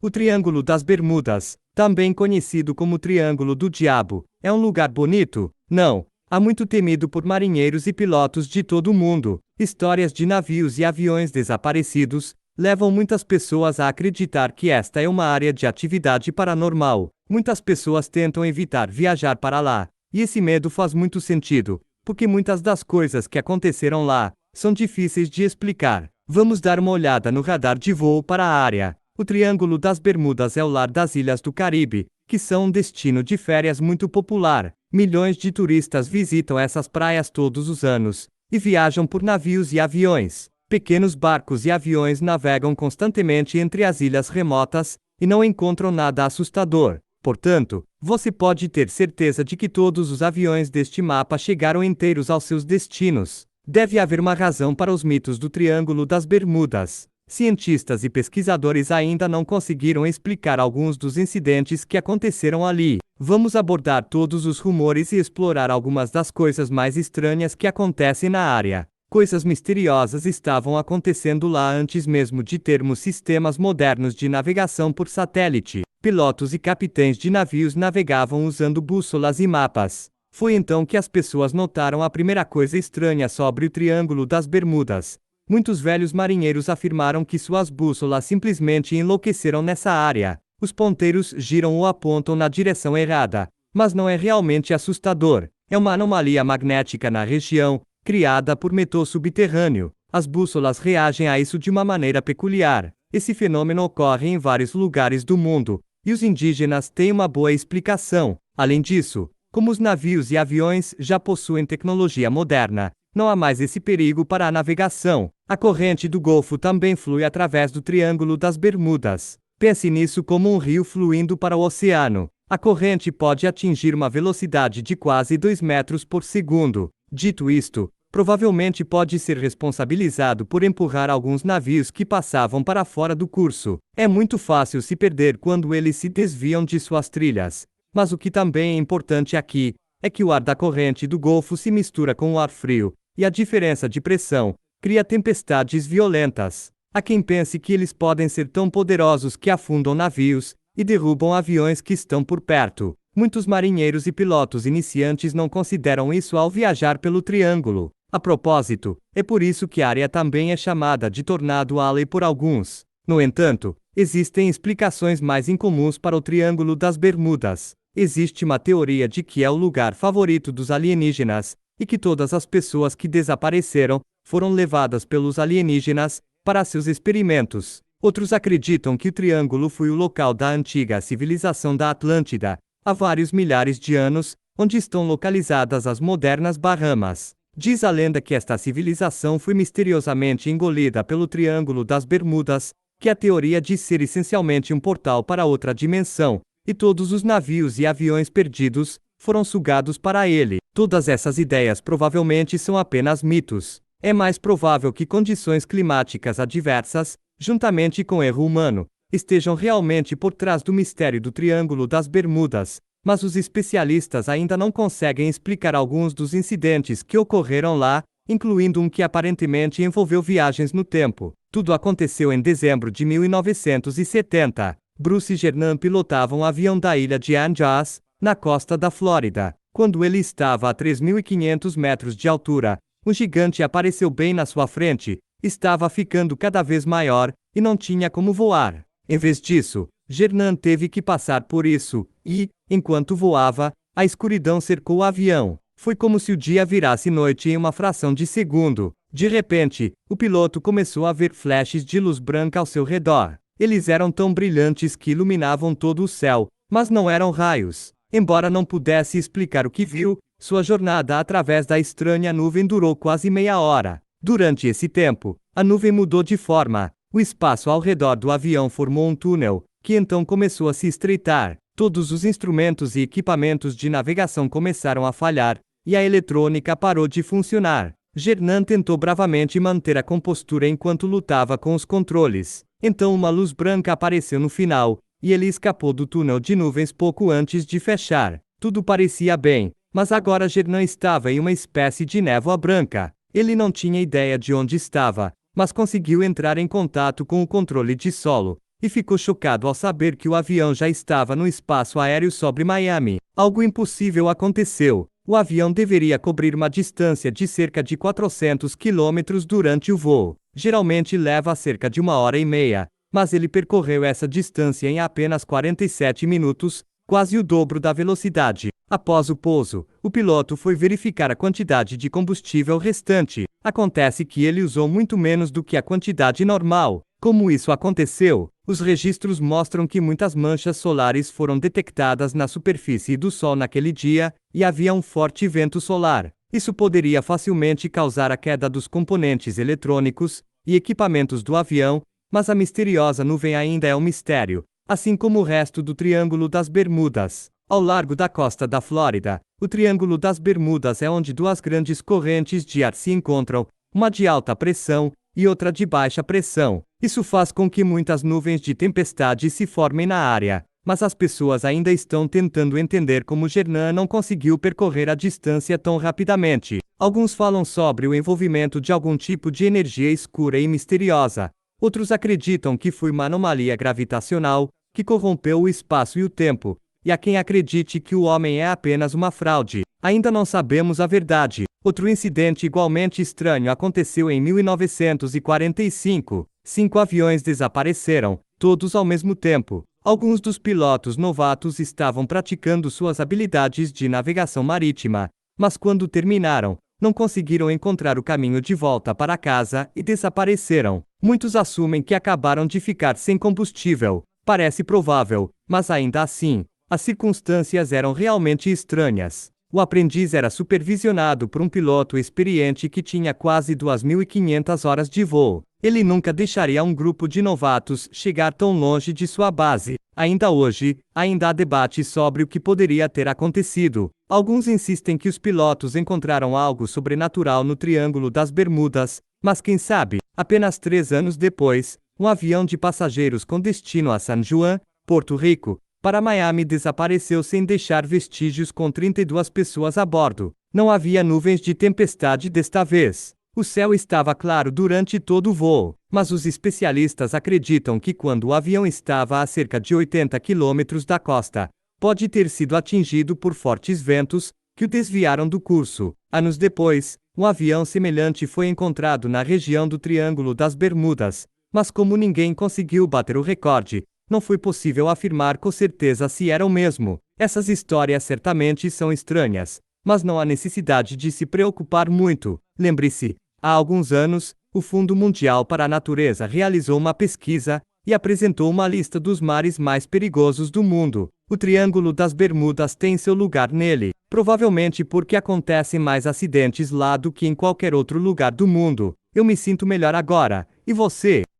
O Triângulo das Bermudas, também conhecido como Triângulo do Diabo, é um lugar bonito? Não. Há muito temido por marinheiros e pilotos de todo o mundo. Histórias de navios e aviões desaparecidos levam muitas pessoas a acreditar que esta é uma área de atividade paranormal. Muitas pessoas tentam evitar viajar para lá, e esse medo faz muito sentido, porque muitas das coisas que aconteceram lá são difíceis de explicar. Vamos dar uma olhada no radar de voo para a área. O Triângulo das Bermudas é o lar das ilhas do Caribe, que são um destino de férias muito popular. Milhões de turistas visitam essas praias todos os anos, e viajam por navios e aviões. Pequenos barcos e aviões navegam constantemente entre as ilhas remotas, e não encontram nada assustador. Portanto, você pode ter certeza de que todos os aviões deste mapa chegaram inteiros aos seus destinos. Deve haver uma razão para os mitos do Triângulo das Bermudas. Cientistas e pesquisadores ainda não conseguiram explicar alguns dos incidentes que aconteceram ali. Vamos abordar todos os rumores e explorar algumas das coisas mais estranhas que acontecem na área. Coisas misteriosas estavam acontecendo lá antes mesmo de termos sistemas modernos de navegação por satélite. Pilotos e capitães de navios navegavam usando bússolas e mapas. Foi então que as pessoas notaram a primeira coisa estranha sobre o Triângulo das Bermudas. Muitos velhos marinheiros afirmaram que suas bússolas simplesmente enlouqueceram nessa área. Os ponteiros giram ou apontam na direção errada, mas não é realmente assustador. É uma anomalia magnética na região, criada por metal subterrâneo. As bússolas reagem a isso de uma maneira peculiar. Esse fenômeno ocorre em vários lugares do mundo, e os indígenas têm uma boa explicação. Além disso, como os navios e aviões já possuem tecnologia moderna, não há mais esse perigo para a navegação. A corrente do Golfo também flui através do Triângulo das Bermudas. Pense nisso como um rio fluindo para o oceano. A corrente pode atingir uma velocidade de quase 2 metros por segundo. Dito isto, provavelmente pode ser responsabilizado por empurrar alguns navios que passavam para fora do curso. É muito fácil se perder quando eles se desviam de suas trilhas. Mas o que também é importante aqui é que o ar da corrente do Golfo se mistura com o ar frio, e a diferença de pressão cria tempestades violentas. Há quem pense que eles podem ser tão poderosos que afundam navios e derrubam aviões que estão por perto. Muitos marinheiros e pilotos iniciantes não consideram isso ao viajar pelo Triângulo. A propósito, é por isso que a área também é chamada de Tornado Alley por alguns. No entanto, existem explicações mais incomuns para o Triângulo das Bermudas. Existe uma teoria de que é o lugar favorito dos alienígenas, e que todas as pessoas que desapareceram foram levadas pelos alienígenas para seus experimentos. Outros acreditam que o Triângulo foi o local da antiga civilização da Atlântida, há vários milhares de anos, onde estão localizadas as modernas Bahamas. Diz a lenda que esta civilização foi misteriosamente engolida pelo Triângulo das Bermudas, que a teoria diz ser essencialmente um portal para outra dimensão, e todos os navios e aviões perdidos foram sugados para ele. Todas essas ideias provavelmente são apenas mitos. É mais provável que condições climáticas adversas, juntamente com erro humano, estejam realmente por trás do mistério do Triângulo das Bermudas, mas os especialistas ainda não conseguem explicar alguns dos incidentes que ocorreram lá, incluindo um que aparentemente envolveu viagens no tempo. Tudo aconteceu em dezembro de 1970. Bruce e Gernan pilotavam um avião da ilha de Andros, na costa da Flórida. Quando ele estava a 3.500 metros de altura, um gigante apareceu bem na sua frente, estava ficando cada vez maior, e não tinha como voar. Em vez disso, Gernan teve que passar por isso, e, enquanto voava, a escuridão cercou o avião. Foi como se o dia virasse noite em uma fração de segundo. De repente, o piloto começou a ver flashes de luz branca ao seu redor. Eles eram tão brilhantes que iluminavam todo o céu, mas não eram raios. Embora não pudesse explicar o que viu, sua jornada através da estranha nuvem durou quase meia hora. Durante esse tempo, a nuvem mudou de forma. O espaço ao redor do avião formou um túnel, que então começou a se estreitar. Todos os instrumentos e equipamentos de navegação começaram a falhar, e a eletrônica parou de funcionar. Gernan tentou bravamente manter a compostura enquanto lutava com os controles. Então uma luz branca apareceu no final, e ele escapou do túnel de nuvens pouco antes de fechar. Tudo parecia bem, mas agora Gernan estava em uma espécie de névoa branca. Ele não tinha ideia de onde estava, mas conseguiu entrar em contato com o controle de solo, e ficou chocado ao saber que o avião já estava no espaço aéreo sobre Miami. Algo impossível aconteceu. O avião deveria cobrir uma distância de cerca de 400 quilômetros durante o voo. Geralmente leva cerca de 1h30, mas ele percorreu essa distância em apenas 47 minutos, quase o dobro da velocidade. Após o pouso, o piloto foi verificar a quantidade de combustível restante. Acontece que ele usou muito menos do que a quantidade normal. Como isso aconteceu? Os registros mostram que muitas manchas solares foram detectadas na superfície do Sol naquele dia, e havia um forte vento solar. Isso poderia facilmente causar a queda dos componentes eletrônicos e equipamentos do avião, mas a misteriosa nuvem ainda é um mistério, assim como o resto do Triângulo das Bermudas. Ao largo da costa da Flórida, o Triângulo das Bermudas é onde duas grandes correntes de ar se encontram, uma de alta pressão e outra de baixa pressão. Isso faz com que muitas nuvens de tempestade se formem na área, mas as pessoas ainda estão tentando entender como Gernan não conseguiu percorrer a distância tão rapidamente. Alguns falam sobre o envolvimento de algum tipo de energia escura e misteriosa. Outros acreditam que foi uma anomalia gravitacional, que corrompeu o espaço e o tempo. E há quem acredite que o homem é apenas uma fraude. Ainda não sabemos a verdade. Outro incidente igualmente estranho aconteceu em 1945. 5 aviões desapareceram, todos ao mesmo tempo. Alguns dos pilotos novatos estavam praticando suas habilidades de navegação marítima, mas quando terminaram, não conseguiram encontrar o caminho de volta para casa e desapareceram. Muitos assumem que acabaram de ficar sem combustível. Parece provável, mas ainda assim, as circunstâncias eram realmente estranhas. O aprendiz era supervisionado por um piloto experiente que tinha quase 2.500 horas de voo. Ele nunca deixaria um grupo de novatos chegar tão longe de sua base. Ainda hoje, ainda há debate sobre o que poderia ter acontecido. Alguns insistem que os pilotos encontraram algo sobrenatural no Triângulo das Bermudas, mas quem sabe, apenas 3 anos depois, um avião de passageiros com destino a San Juan, Porto Rico, para Miami desapareceu sem deixar vestígios com 32 pessoas a bordo. Não havia nuvens de tempestade desta vez. O céu estava claro durante todo o voo, mas os especialistas acreditam que quando o avião estava a cerca de 80 quilômetros da costa, pode ter sido atingido por fortes ventos, que o desviaram do curso. Anos depois, um avião semelhante foi encontrado na região do Triângulo das Bermudas, mas como ninguém conseguiu bater o recorde, não foi possível afirmar com certeza se era o mesmo. Essas histórias certamente são estranhas, mas não há necessidade de se preocupar muito. Lembre-se, há alguns anos, o Fundo Mundial para a Natureza realizou uma pesquisa e apresentou uma lista dos mares mais perigosos do mundo. O Triângulo das Bermudas tem seu lugar nele, provavelmente porque acontecem mais acidentes lá do que em qualquer outro lugar do mundo. Eu me sinto melhor agora, e você?